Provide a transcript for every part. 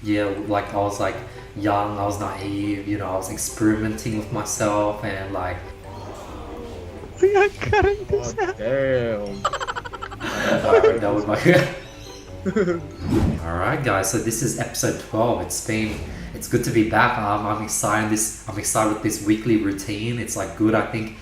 Yeah, like I was like young, I was naive, I was experimenting with myself and like We are cutting Oh this out. damn! I have to alright, edit that was this my one. Alright guys, so this is episode 12. It's good to be back. I'm excited with this weekly routine. It's like good. I think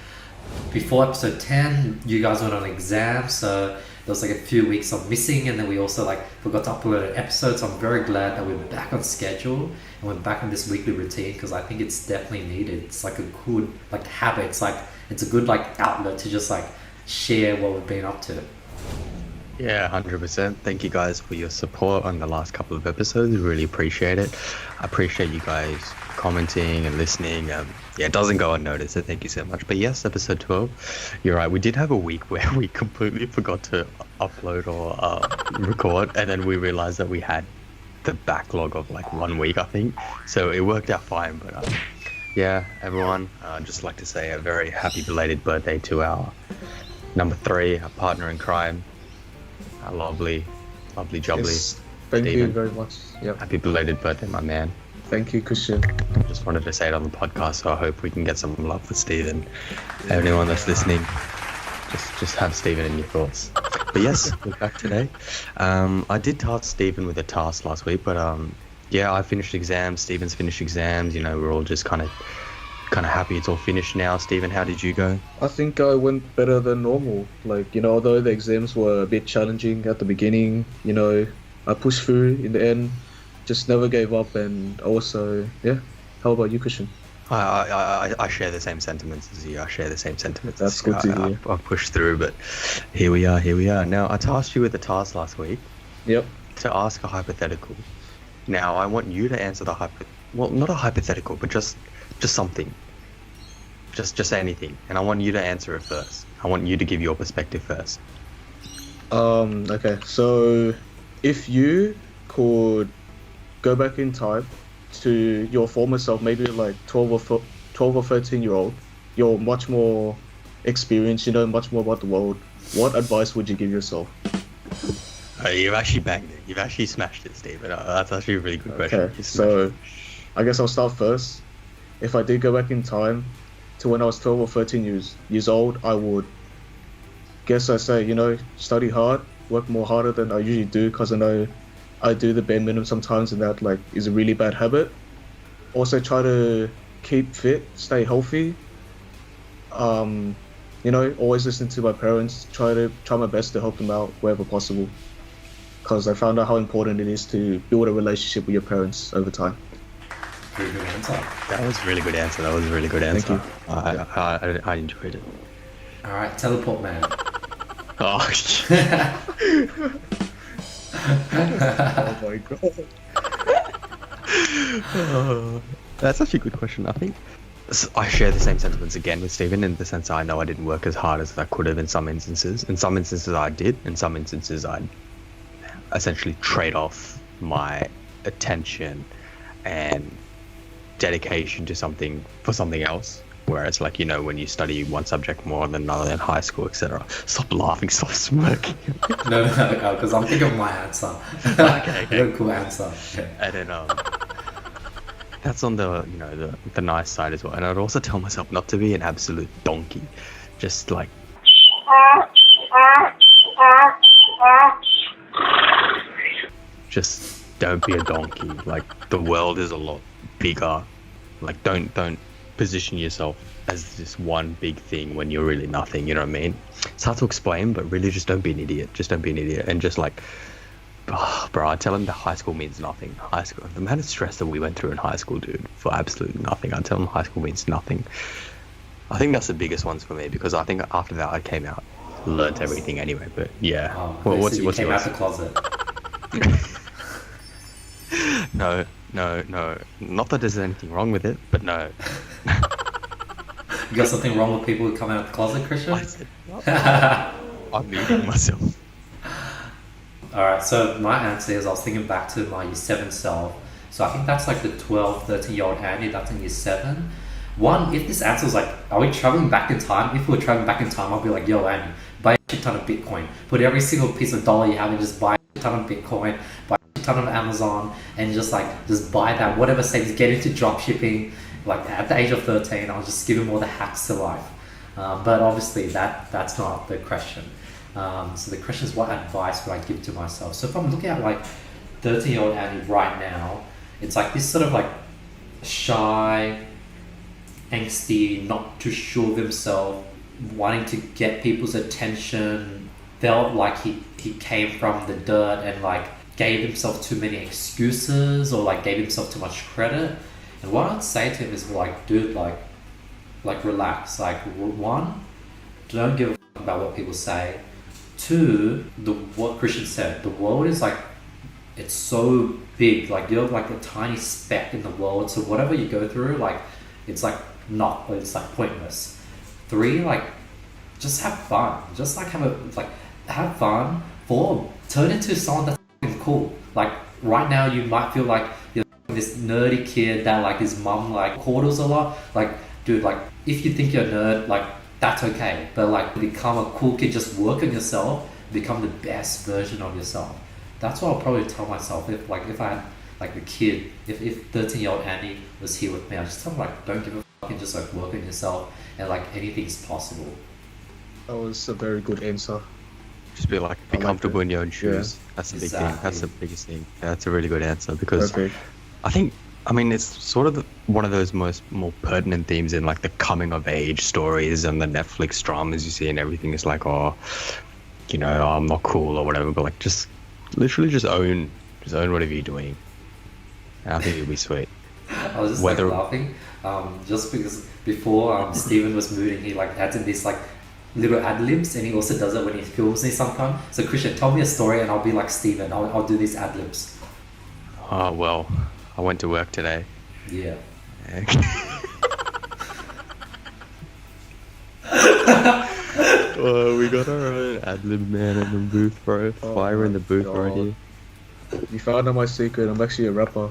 before episode 10 you guys went on exam, so there was like a few weeks of missing, and then we also like forgot to upload an episode, so I'm very glad that we're back on schedule and we're back on this weekly routine because I think it's definitely needed. It's like a good like habit. It's a good like outlet to just like share what we've been up to. Yeah, 100%. Thank you guys for your support on the last couple of episodes. Really appreciate it. I appreciate you guys commenting and listening. Yeah, it doesn't go unnoticed, so thank you so much. But yes, episode 12, you're right. We did have a week where we completely forgot to upload or record, and then we realized that we had the backlog of like 1 week, I think. So it worked out fine. But yeah, everyone, I'd just like to say a very happy belated birthday to our number 3, our partner in crime. Lovely jubbly. Yes, thank you Steven. very much. Yep. Happy belated birthday, my man. Thank you, Krishn. Just wanted to say it on the podcast, so I hope we can get some love for Steven. Anyone that's listening, just have Steven in your thoughts. But yes, we're back today. I did task Steven with a task last week, but yeah, I finished exams. Steven's finished exams. We're all just kind of happy it's all finished now. Steven, how did you go? I think I went better than normal. Like, although the exams were a bit challenging at the beginning, I pushed through in the end, just never gave up, and also, yeah. How about you, Krishn? I share the same sentiments as you. That's good to hear. I've pushed through, but here we are. Now, I tasked you with a task last week Yep. to ask a hypothetical. Now, I want you to answer well, not a hypothetical, but just something. Just anything. And I want you to answer it first. I want you to give your perspective first. Okay, so if you could go back in time to your former self, maybe like 12 or 13-year-old, you're much more experienced, much more about the world, what advice would you give yourself? You've actually banged it. You've actually smashed it, Steven. That's actually a really good question. Okay, so I guess I'll start first. If I did go back in time to when I was 12 or 13 years old, I would I say, study hard, work more harder than I usually do, because I know I do the bare minimum sometimes, and that like is a really bad habit. Also try to keep fit, stay healthy. Always listen to my parents, try my best to help them out wherever possible, because I found out how important it is to build a relationship with your parents over time. Pretty good answer. That was a really good answer. Thank you. I enjoyed it. Alright, teleport man. Oh, Oh my god. that's actually a good question. I think I share the same sentiments again with Steven, in the sense I know I didn't work as hard as I could have in some instances. In some instances I did. In some instances I'd essentially trade off my attention and dedication to something for something else. Whereas, like, when you study one subject more than another in high school, etc. Stop laughing, stop smirking. No, because I'm thinking of my answer. Okay. You got a cool answer. Yeah. And then that's on the the nice side as well. And I'd also tell myself not to be an absolute donkey. Just like just don't be a donkey. Like, the world is a lot bigger. Like, don't position yourself as this one big thing when you're really nothing. You know what I mean? It's hard to explain, but really just don't be an idiot. And just like, bro, I tell him that high school means nothing. High school, the amount of stress that we went through in high school, dude, for absolutely nothing. I tell him high school means nothing. I think that's the biggest ones for me, because I think after that I came out, learnt everything anyway. But yeah, what's you came out yours? the closet. No. Not that there's anything wrong with it, but no. You got something wrong with people who come out of the closet, Christian? I said, I'm muting myself. Alright, so my answer is I was thinking back to my year 7 self. So I think that's like the 12, 13-year-old Andy that's in year 7. One, if this answer was like, are we traveling back in time? If we were traveling back in time, I'll be like, yo, Andy, buy a shit ton of Bitcoin. Put every single piece of dollar you have and just buy a shit ton of Bitcoin. Buy a shit ton ton of Amazon and just buy that, whatever savings, get into drop shipping. Like at the age of 13, I was just giving all the hacks to life. But obviously that's not the question. So the question is, what advice would I give to myself? So if I'm looking at like 13-year-old Annie right now, it's like this sort of like shy, angsty, not too sure of himself, wanting to get people's attention, felt like he came from the dirt and like gave himself too many excuses or like gave himself too much credit. And what I'd say to him is like, dude, like relax. Like, one, don't give a fuck about what people say. Two, what Krishn said, the world is like, it's so big, like you're like a tiny speck in the world, so whatever you go through, like it's like pointless. Three, like just have fun, just like have fun. Four, turn into someone that's fucking cool. Like right now you might feel like you're this nerdy kid that like his mum like coddles a lot. Like, dude, like if you think you're a nerd, like that's okay, but like become a cool kid, just work on yourself, become the best version of yourself. That's what I'll probably tell myself if I had like a kid, if 13-year-old Andy was here with me, I'd just tell him like, don't give a fuck and just like work on yourself and like anything's possible. That was a very good answer. Just be like, be comfortable in your own shoes. Yeah. That's the big Exactly. thing. That's the biggest thing. Yeah, that's a really good answer because Perfect. I mean, it's sort of one of those more pertinent themes in like the coming of age stories and the Netflix dramas you see and everything. Is like, oh, you know, I'm not cool or whatever, but like just literally just own whatever you're doing. And I think it'll be sweet. I was just like laughing, just because before Steven was mooting, he like adds in these like little ad libs, and he also does it when he films me sometimes. So Krishn, tell me a story, and I'll be like Steven. I'll do these ad libs. Oh well, I went to work today. Yeah. Oh, we got our own ad lib man in the booth, bro. Fire in the booth right here. You found out my secret. I'm actually a rapper.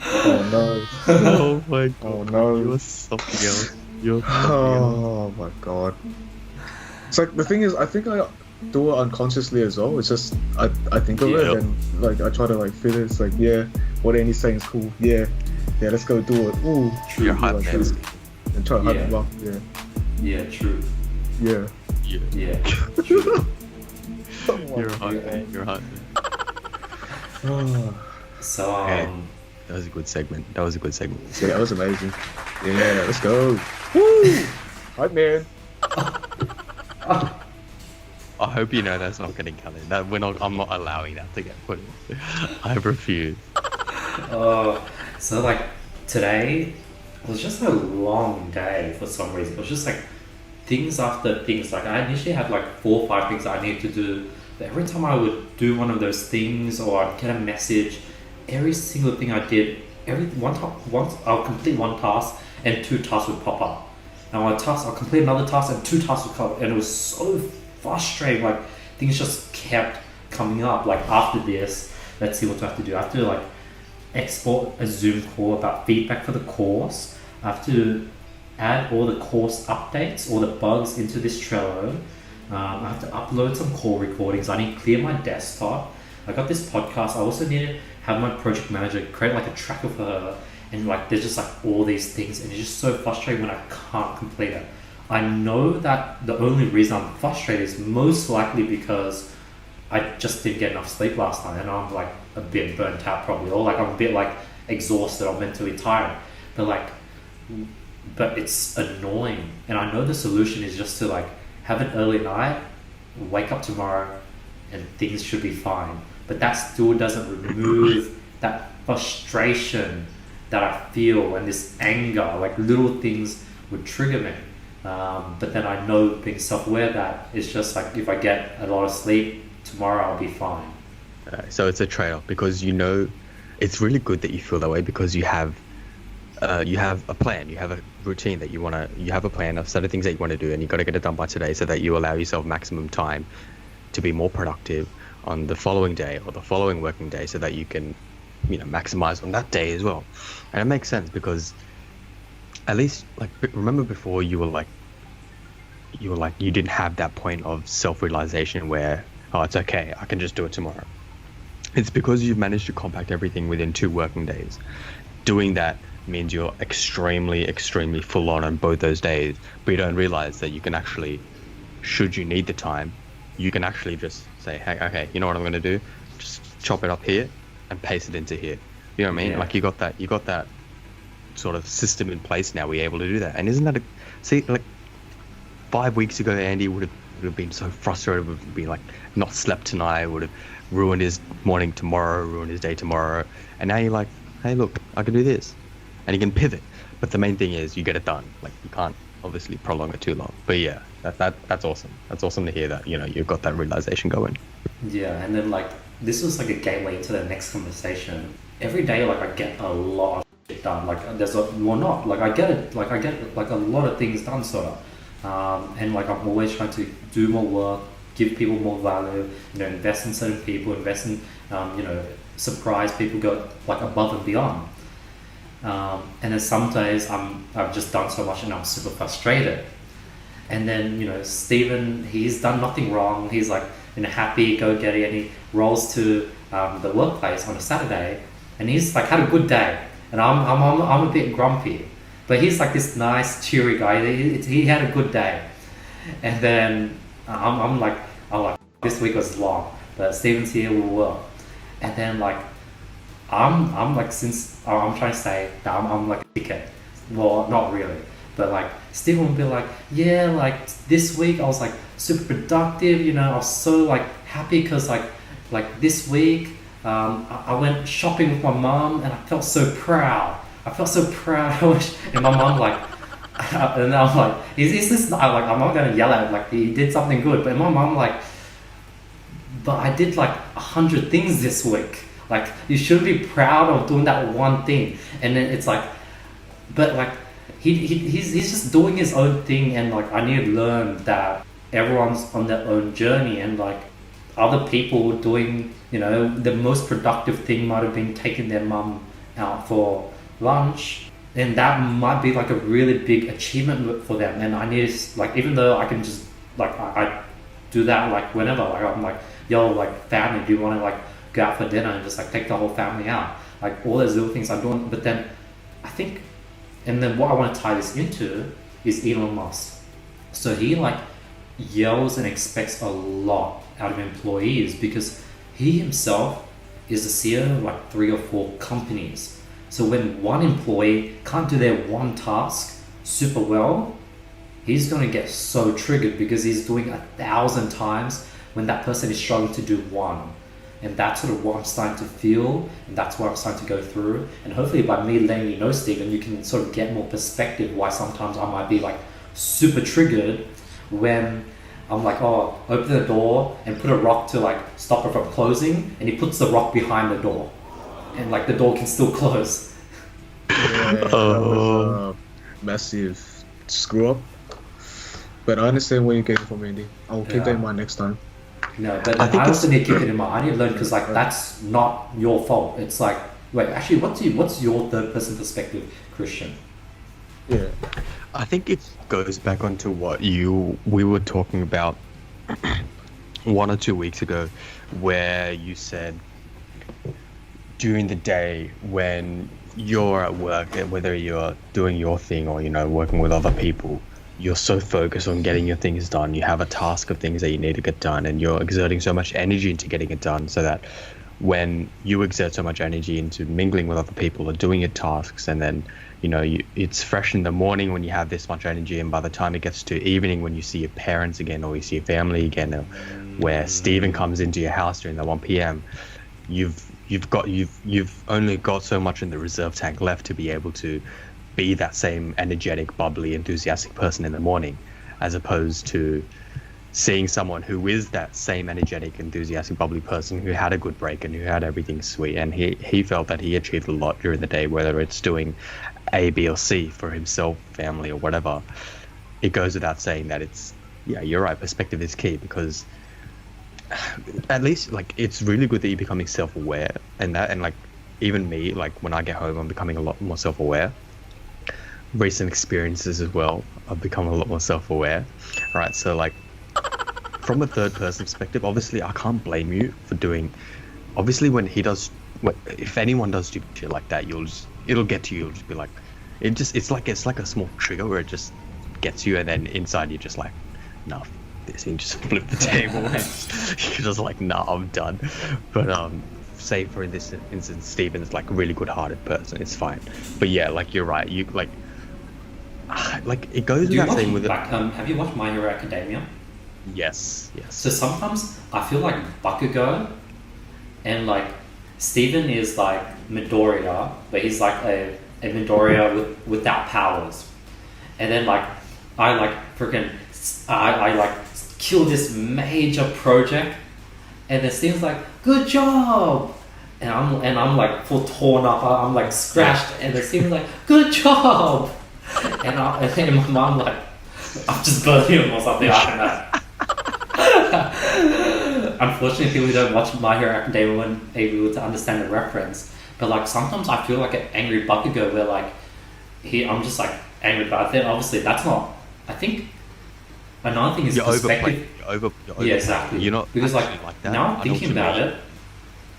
Oh no. Oh my god. Oh no. You're something else. You're something else. Oh my god. It's like the thing is, I think I do it unconsciously as well. It's just I think of it Yep. and like I try to like fit it. It's like, yeah, what Andy's saying is cool. Yeah, let's go do it. Ooh, True. You're hype like man. this. And try to hype Yeah. him up. Yeah, Yeah, true. yeah. Yeah, true. You're a hype man. You're a hype man. Oh, So Okay. That was a good segment. yeah, that was amazing. Yeah, let's go. Woo! Hype man. I hope you know that's not getting cut in. That I'm not allowing that to get put in. I refuse. So like today was just a long day for some reason. It was just like things after things. Like I initially had like 4 or 5 things I needed to do. But every time I would do one of those things or I'd get a message, every single thing I did, once I'll complete one task and 2 tasks would pop up. And I'll complete another task and 2 tasks would come up. And it was so frustrating. Like things just kept coming up. Like after this, let's see what I have to do. I have to like export a Zoom call about feedback for the course. I have to add all the course updates, all the bugs into this Trello. I have to upload some call recordings. I need to clear my desktop. I got this podcast. I also need to have my project manager create like a tracker for her. And like there's just like all these things, and it's just so frustrating when I can't complete it. I know that the only reason I'm frustrated is most likely because I just didn't get enough sleep last night, and I'm like a bit burnt out probably, or like I'm a bit like exhausted or mentally tired. But it's annoying, and I know the solution is just to like have an early night, wake up tomorrow, and things should be fine. But that still doesn't remove that frustration that I feel and this anger. Like little things would trigger me. But then I know, being self-aware, that it's just like if I get a lot of sleep tomorrow, I'll be fine. So it's a trade-off because you know it's really good that you feel that way because you have a plan, you have a routine that you have a plan of certain things that you want to do, and you got to get it done by today so that you allow yourself maximum time to be more productive on the following day or the following working day so that you can, you know, maximize on that day as well. And it makes sense because at least like remember before you didn't have that point of self-realization where, oh, it's okay, I can just do it tomorrow. It's because you've managed to compact everything within 2 working days. Doing that means you're extremely full on both those days, but you don't realize that you can actually, should you need the time, you can actually just say, hey, okay, you know what I'm going to do? Just chop it up here and paste it into here. You know what I mean? Yeah. Like you got that sort of system in place now where you're able to do that. And isn't that see, like 5 weeks ago, Andy would have been so frustrated, would be like not slept tonight, would have ruined his morning tomorrow, ruined his day tomorrow. And now you're like, hey, look, I can do this. And you can pivot. But the main thing is you get it done. Like you can't obviously prolong it too long. But yeah, that's awesome. That's awesome to hear that, you know, you've got that realization going. Yeah, and then like this was like a gateway into the next conversation. Every day, like I get a lot of shit done. Like there's a well, not like I get it. Like I get like a lot of things done, sort of. And like I'm always trying to do more work, give people more value. You know, invest in certain people, invest in you know, surprise people, go like above and beyond. And then some days I've just done so much and I'm super frustrated. And then, you know, Steven, he's done nothing wrong. He's like, you know, happy, go-getty, and he rolls to the workplace on a Saturday, and he's like had a good day, and I'm a bit grumpy, but he's like this nice, cheery guy. He had a good day, and then I'm like this week was long, but Steven's here, we'll work, and then like I'm like, since I'm trying to say that I'm like a dickhead. Well, not really, but like Steven will be like, yeah, like this week I was like super productive. You know, I was so like happy because like this week I went shopping with my mom and I felt so proud. I felt so proud. I wish, and my mom like, and I'm like, is this not like, I'm not gonna yell at him like he did something good, but my mom like, but I did like 100 things this week. Like you shouldn't be proud of doing that one thing. And then it's like, but like he's just doing his own thing, and like I need to learn that everyone's on their own journey, and like other people doing, you know, the most productive thing might have been taking their mum out for lunch, and that might be like a really big achievement for them. And I need to, like, even though I can just like I do that like whenever, like I'm like, yo, like family, do you want to like go out for dinner and just like take the whole family out, like all those little things I'm doing. But then I think, and then what I want to tie this into is Elon Musk. So he like yells and expects a lot out of employees because he himself is the CEO of like 3 or 4 companies. So when one employee can't do their one task super well, he's going to get so triggered because he's doing 1,000 times when that person is struggling to do one. And that's sort of what I'm starting to feel, and that's what I'm starting to go through. And hopefully by me letting you know, Stephen, you can sort of get more perspective why sometimes I might be like super triggered when I'm like, oh, open the door and put a rock to like stop it from closing, and he puts the rock behind the door, and like the door can still close. Yeah, that was a massive screw up. But I understand where you're getting from, Andy. I'll keep that in mind next time. No, but I also need to keep it in mind. I need to learn, because like that's not your fault. It's like, wait, actually, what's your third person perspective, Krishn? Yeah. I think it goes back onto what we were talking about 1 or 2 weeks ago, where you said during the day when you're at work, whether you're doing your thing or, you know, working with other people, you're so focused on getting your things done. You have a task of things that you need to get done, and you're exerting so much energy into getting it done, so that when you exert so much energy into mingling with other people or doing your tasks, and then, you know, it's fresh in the morning when you have this much energy, and by the time it gets to evening when you see your parents again or you see your family again, or where Steven comes into your house during the 1 p.m, you've only got so much in the reserve tank left to be able to be that same energetic, bubbly, enthusiastic person in the morning, as opposed to seeing someone who is that same energetic, enthusiastic, bubbly person who had a good break and who had everything sweet, and he felt that he achieved a lot during the day, whether it's doing A, B, or C for himself, family, or whatever. It goes without saying that it's, yeah, you're right, perspective is key, because at least like it's really good that you're becoming self-aware, and like even me, like when I get home, I'm becoming a lot more self-aware. Recent experiences as well, I've become a lot more self-aware. So like from a third person perspective, obviously I can't blame you for doing obviously when he does, if anyone does stupid shit like that, it'll get to you. You'll just be like, it's like a small trigger where it just gets you, and then inside you're just like, nah, f- this, and you just flip the table, and you're just like, nah, I'm done. But say for this instance, Steven's like a really good-hearted person, it's fine. But yeah, like you're right, you like it goes Do you without watch, saying with it. like, have you watched My Hero Academia? Yes, yes. So sometimes I feel like Bakugo and like Steven is like Midoriya, but he's like a Midoriya without powers. And then like I like freaking I like kill this major project, and then Steven's like, good job, and I'm like full torn up, I'm like scratched, and then Steven's like, good job, and then my mom like, I'm just burning him or something after that. Unfortunately, people who don't watch My Hero Academia weren't able to understand the reference. But like sometimes I feel like an angry Bakugo where like I'm just like angry about it. Obviously, that's not. I think another thing is You're perspective. you're Yeah, exactly. You're not Because actually like that. now I I'm know thinking what you about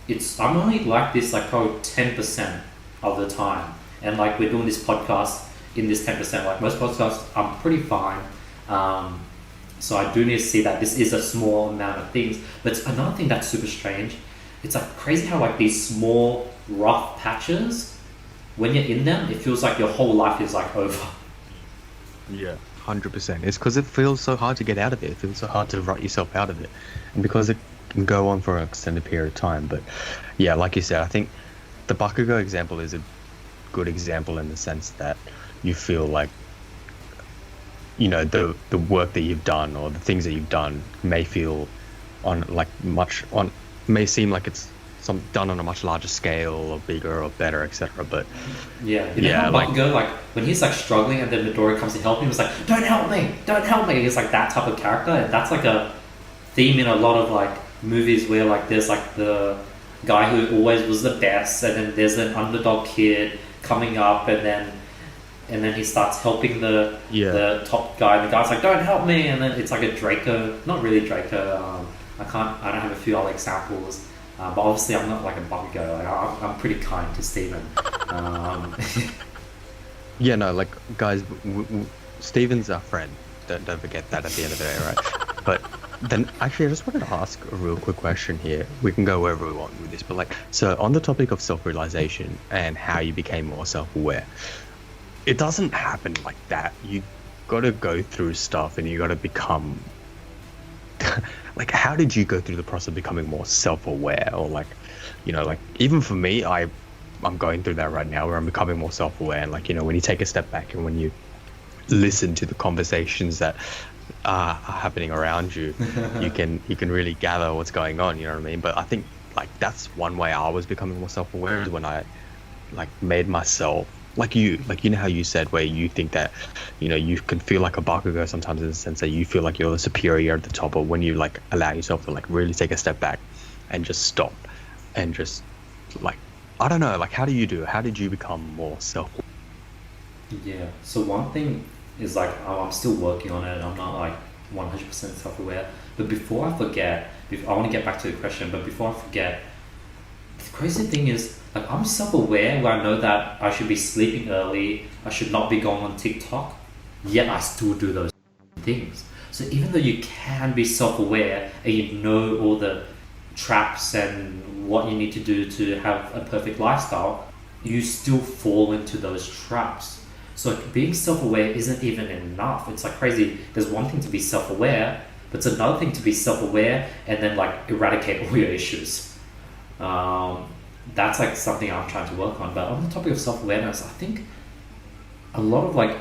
mean. it, I'm only like this like probably 10% of the time, and like we're doing this podcast in this 10%. Like most podcasts, I'm pretty fine. So I do need to see that this is a small amount of things. But it's another thing that's super strange. It's like crazy how like these small rough patches, when you're in them, it feels like your whole life is like over. Yeah, 100%. It's because it feels so hard to get out of it. It feels so hard to write yourself out of it, and because it can go on for an extended period of time. But yeah, like you said, I think the Bakugo example is a good example in the sense that you feel like, you know, the work that you've done or the things that you've done may feel on like much on may seem like it's some done on a much larger scale or bigger or better, etc. But Yeah, you know yeah, how like Bakugo, like when he's like struggling and then Midori comes to help him, he's like, don't help me, don't help me. He's like that type of character, and that's like a theme in a lot of like movies where like there's like the guy who always was the best, and then there's an underdog kid coming up, and then he starts helping the top guy, and the guy's like, don't help me, and then it's like a Draco, not really Draco. I don't have a few other examples. But obviously, I'm not like a Bakugo. Like, I'm pretty kind to Steven. yeah, no, like guys, Steven's our friend. Don't forget that at the end of the day, right? But then actually, I just wanted to ask a real quick question here. We can go wherever we want with this, but like, so on the topic of self-realization and how you became more self-aware, it doesn't happen like that. You got to go through stuff, and you got to become. Like, how did you go through the process of becoming more self-aware, or like, you know, like even for me, I'm going through that right now, where I'm becoming more self-aware, and like, you know, when you take a step back and when you listen to the conversations that are happening around you, you can really gather what's going on. You know what I mean? But I think like that's one way I was becoming more self-aware, is when I like made myself. Like you know how you said where you think that, you know, you can feel like a Bakugo sometimes in the sense that you feel like you're the superior at the top, or when you like allow yourself to like really take a step back and just stop and just like, I don't know, like how do you do it? How did you become more self? Yeah. So one thing is like I'm still working on it. I'm not like 100% self-aware. But before I forget, I want to get back to the question. But before I forget, the crazy thing is, like, I'm self-aware where I know that I should be sleeping early, I should not be going on TikTok, yet I still do those things. So even though you can be self-aware and you know all the traps and what you need to do to have a perfect lifestyle, you still fall into those traps. So like, being self-aware isn't even enough. It's like crazy. There's one thing to be self-aware, but it's another thing to be self-aware and then like eradicate all your issues. That's like something I'm trying to work on. But on the topic of self-awareness, I think a lot of like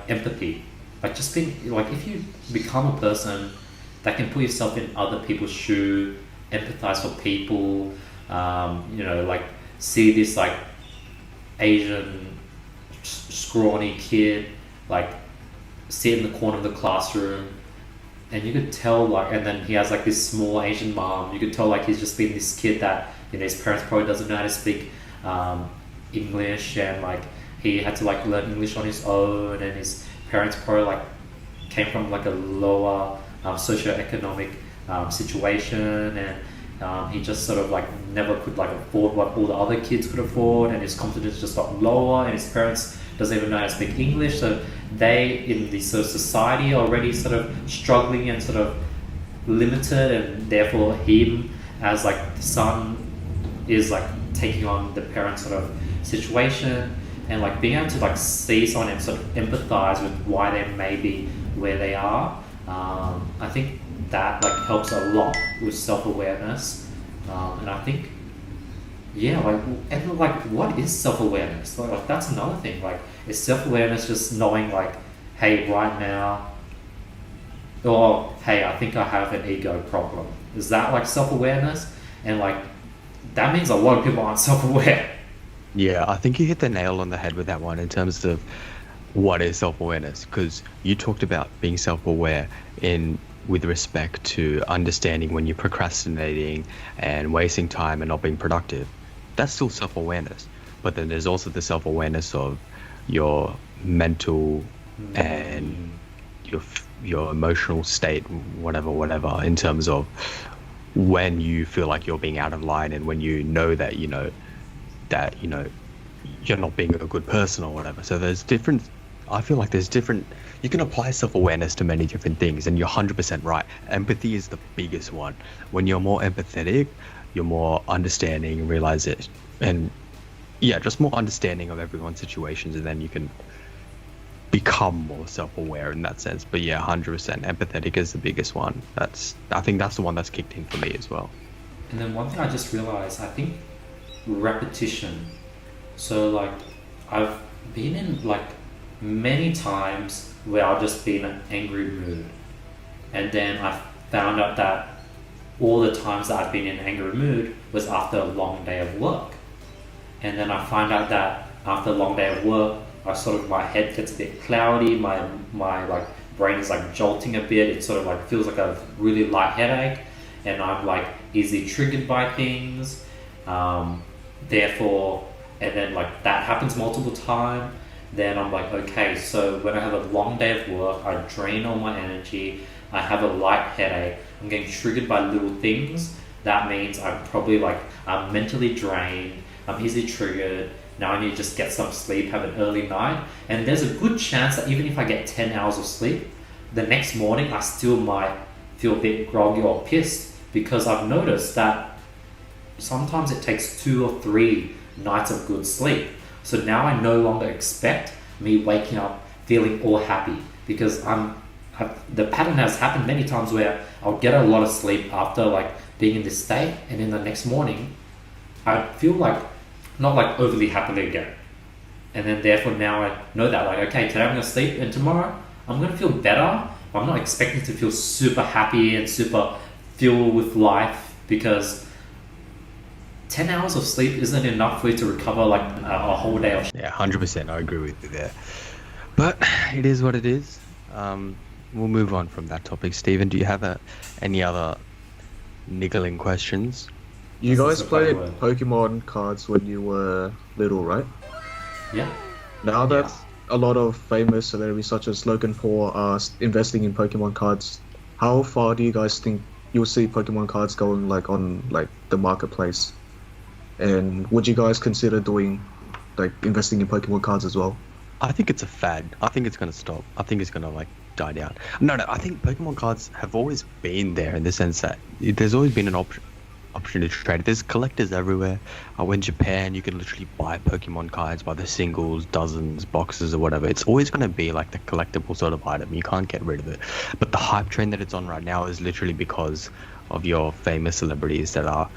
empathy, like just being like, if you become a person that can put yourself in other people's shoe, empathize for people, you know, like see this like Asian scrawny kid like sit in the corner of the classroom, and you could tell like, and then he has like this small Asian mom, you could tell like he's just been this kid that, you know, his parents probably doesn't know how to speak English, and like he had to like learn English on his own, and his parents probably like came from like a lower socioeconomic situation, He just sort of like never could like afford what all the other kids could afford, and his confidence just got lower, and his parents doesn't even know how to speak English, so they in this sort of society are already sort of struggling and sort of limited, and therefore him as like the son is like taking on the parents' sort of situation, and like being able to like see someone and sort of empathize with why they may be where they are. I think that like helps a lot with self-awareness, and I think and like what is self-awareness? Like that's another thing. Like is self-awareness just knowing like, hey, right now, or hey, I think I have an ego problem? Is that like self-awareness? And like that means a lot of people aren't self-aware. Yeah, I think you hit the nail on the head with that one in terms of what is self-awareness, because you talked about being self-aware in with respect to understanding when you're procrastinating and wasting time and not being productive. That's still self-awareness. But then there's also the self-awareness of your mental and your emotional state, whatever, in terms of when you feel like you're being out of line, and when you know that you're not being a good person or whatever. So there's different, I feel like there's different, you can apply self-awareness to many different things, and you're 100% right. Empathy is the biggest one. When you're more empathetic, you're more understanding, realize it, and just more understanding of everyone's situations, and then you can become more self-aware in that sense. But 100% empathetic is the biggest one. I think that's the one that's kicked in for me as well. And then one thing I just realized, I think repetition. So like I've been in like many times where I'll just be in an angry mood, and then I found out that all the times that I've been in an angry mood was after a long day of work. And then I find out that after a long day of work, my head gets a bit cloudy, my like brain is like jolting a bit, it sort of like feels like a really light headache, and I'm like easily triggered by things. Therefore, and then like that happens multiple times, then I'm like, okay, so when I have a long day of work, I drain all my energy, I have a light headache, I'm getting triggered by little things. That means I'm mentally drained, I'm easily triggered. Now I need to just get some sleep, have an early night, and there's a good chance that even if I get 10 hours of sleep, the next morning I still might feel a bit groggy or pissed, because I've noticed that sometimes it takes 2 or 3 nights of good sleep. So now I no longer expect me waking up feeling all happy, because the pattern has happened many times where I'll get a lot of sleep after like being in this state, and in the next morning I feel like not like overly happily again. And then therefore now I know that like, okay, today I'm gonna sleep and tomorrow I'm gonna feel better. I'm not expecting to feel super happy and super filled with life, because 10 hours of sleep isn't enough for you to recover like a whole day of 100%, I agree with you there. But it is what it is. We'll move on from that topic. Stephen, do you have any other niggling questions? You guys played Pokemon cards when you were little, right? Yeah. Now that a lot of famous celebrities such as Logan Paul are investing in Pokemon cards, how far do you guys think you'll see Pokemon cards going like on like the marketplace? And would you guys consider doing like investing in Pokemon cards as well? I think it's a fad. I think it's gonna stop. I think it's gonna like die down. No, I think Pokemon cards have always been there, in the sense that there's always been an option to trade. There's collectors everywhere. In Japan, you can literally buy Pokemon cards by the singles, dozens, boxes, or whatever. It's always going to be like the collectible sort of item. You can't get rid of it. But the hype train that it's on right now is literally because of your famous celebrities that are,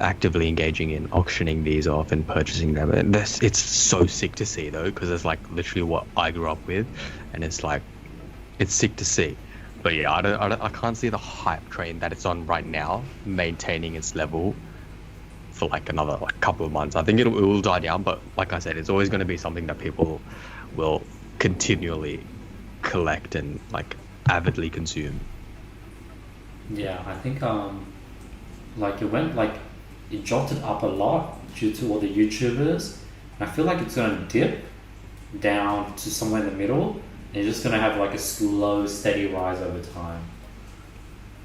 actively engaging in auctioning these off and purchasing them. And it's so sick to see, though, because it's like literally what I grew up with, and it's like, it's sick to see. But I can't see the hype train that it's on right now maintaining its level for like another couple of months. I think it will die down, but like I said, it's always going to be something that people will continually collect and like avidly consume. Yeah, I think it jolted up a lot due to all the YouTubers. I feel like it's gonna dip down to somewhere in the middle, and you're just gonna have like a slow, steady rise over time.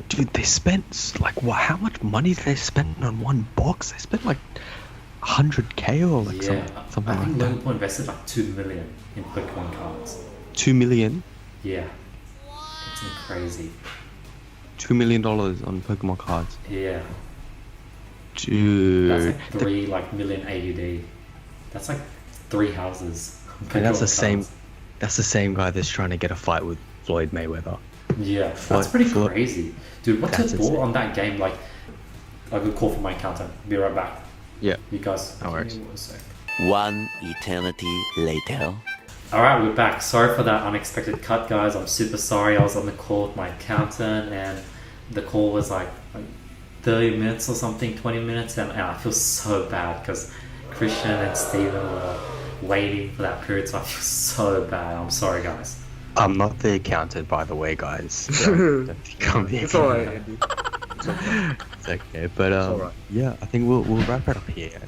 Dude, they spent like what? How much money did they spend on one box? They spent like 100K or like Yeah, something I like think that. Logan invested like 2 million in Pokemon cards. 2 million, Yeah, it's crazy. $2 million on Pokemon cards. Yeah, that's Dude, like 3 like million AUD. That's like 3 houses. and that's the Pokemon same. cards. That's the same guy that's trying to get a fight with Floyd Mayweather. Yeah, Floyd- that's pretty Floyd- crazy, dude. What's your That's thought insane. on that game? Like, I could call for my accountant. Be right back. Yeah. You guys. No worries. Give me 1 sec. One eternity later. All right, we're back. Sorry for that unexpected cut, guys. I'm super sorry. I was on the call with my accountant, and the call was like 30 minutes or something, 20 minutes, and I feel so bad because Krishn and Steven were waiting for that period, so I feel so bad. I'm sorry, guys. I'm not the accountant, by the way, guys. Don't think I'm the It's alright, accountant. Andy. It's okay. It's okay, but alright. yeah, I think we'll wrap it up here.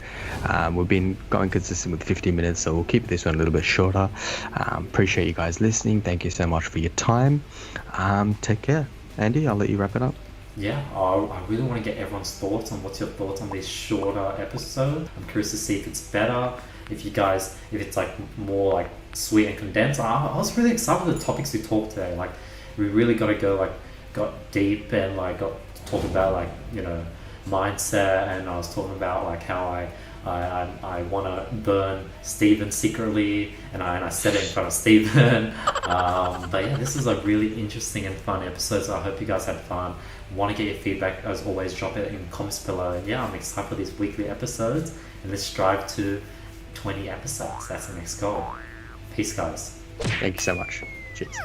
We've been going consistent with 50 minutes, so we'll keep this one a little bit shorter. Appreciate you guys listening. Thank you so much for your time. Take care. Andy, I'll let you wrap it up. Yeah, I really want to get everyone's thoughts on what's your thoughts on these shorter episodes. I'm curious to see if it's better, if it's like more like sweet and condensed. I was really excited with the topics we talked today. Like, we really got deep and like got to talk about like, you know, mindset, and I was talking about like how I want to burn Steven secretly, and I said it in front of Steven. But yeah, this is a really interesting and fun episode, so I hope you guys had fun. Want to get your feedback, as always, drop it in the comments below. And yeah, I'm excited for these weekly episodes, and let's strive to 20 episodes. That's the next goal. Peace, guys. Thank you so much. Cheers.